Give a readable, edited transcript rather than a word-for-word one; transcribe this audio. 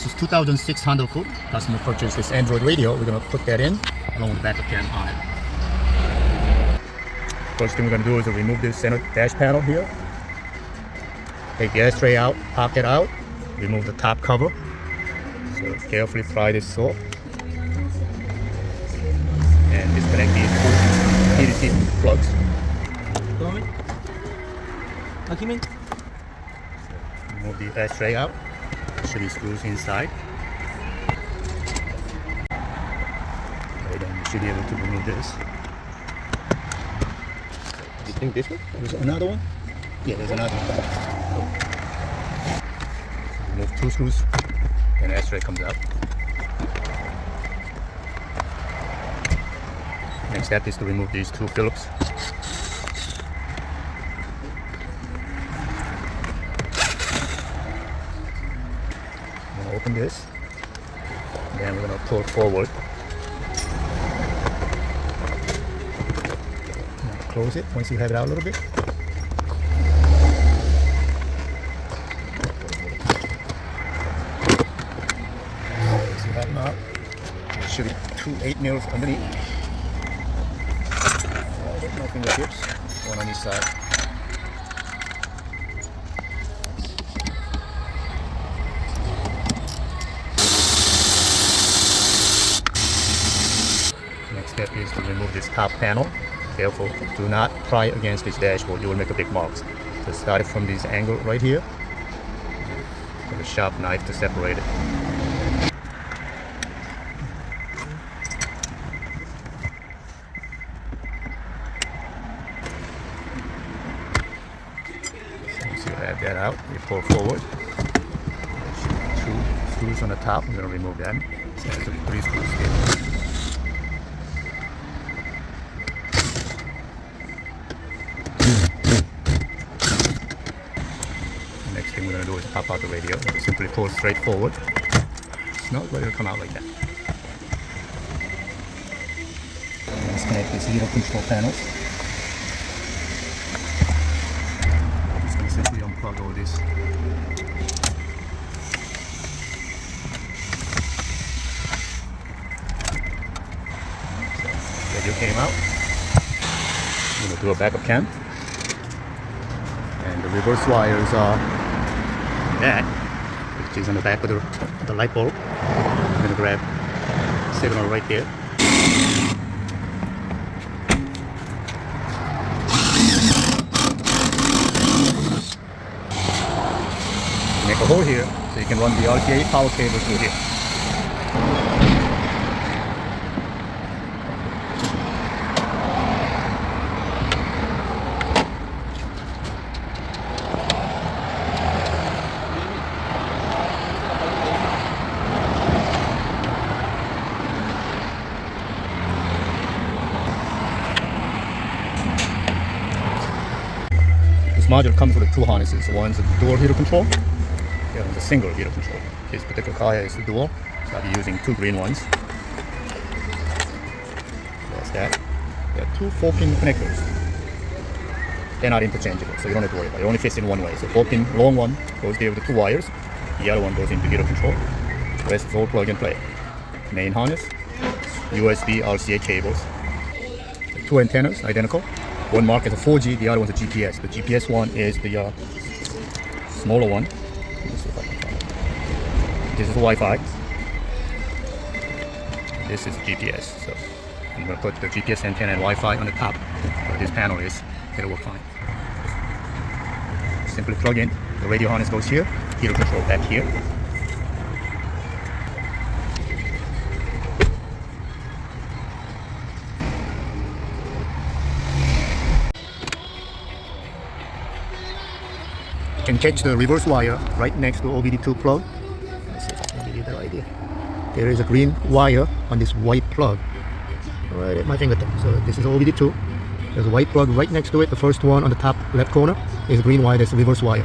This is 2006 Honda Accord. Customer purchased this Android radio. We're going to put that in along with the backup cam on it. First thing we're going to do is to remove this center dash panel here. Take the ashtray out, pop it out, remove the top cover. So carefully pry this off. And disconnect these two heated seat plugs. Remove the ashtray out. There should be screws inside. Okay, then you should be able to remove this. You think this one? There's another one? Yeah, there's another one. Remove two screws, and the ashtray comes out. Next step is to remove these two Phillips. I'm going to open this, then we're going to pull it forward. Close it once you have it out a little bit. Once you have them out, there should be two 8mm underneath. No fingertips, one on each side. Next step is to remove this top panel. Careful, do not pry against this dashboard, you will make a big mark. So start it from this angle right here. With a sharp knife to separate it. Once you have that out, you pull forward. Two screws on the top, I'm going to remove that. So there's 3 screws here. Next thing we're going to do is pop out the radio. Simply pull straight forward. It's not ready to come out like that. Let's connect these heater control panels. I'm just going to simply unplug all this. So, radio came out. I'm going to do a backup cam. And the reverse wires are that, which is on the back of the light bulb. I'm going to grab signal right there. Make a hole here so you can run the RTA power cable through here. This module comes with 2 harnesses. One's a dual heater control, the other one's a single heater control. This particular car is the dual, so I'll be using 2 green ones. That's that. There are 2 4-pin connectors. They're not interchangeable, so you don't have to worry about it. It only fits in one way. So 4-pin long one goes there with the 2 wires. The other one goes into heater control. The rest is all plug and play. Main harness, USB RCA cables. The 2 antennas, identical. One marked as a 4G, the other one's a GPS. The GPS one is the smaller one. This is Wi-Fi. This is GPS. So I'm going to put the GPS antenna and Wi-Fi on the top where this panel is. It'll work fine. Simply plug in. The radio harness goes here. Heater control back here. You can catch the reverse wire right next to OBD2 plug. Let's see if I can give you the idea. There is a green wire on this white plug right at my fingertip. So this is OBD2. There's a white plug right next to it. The first one on the top left corner is a green wire. That's the reverse wire.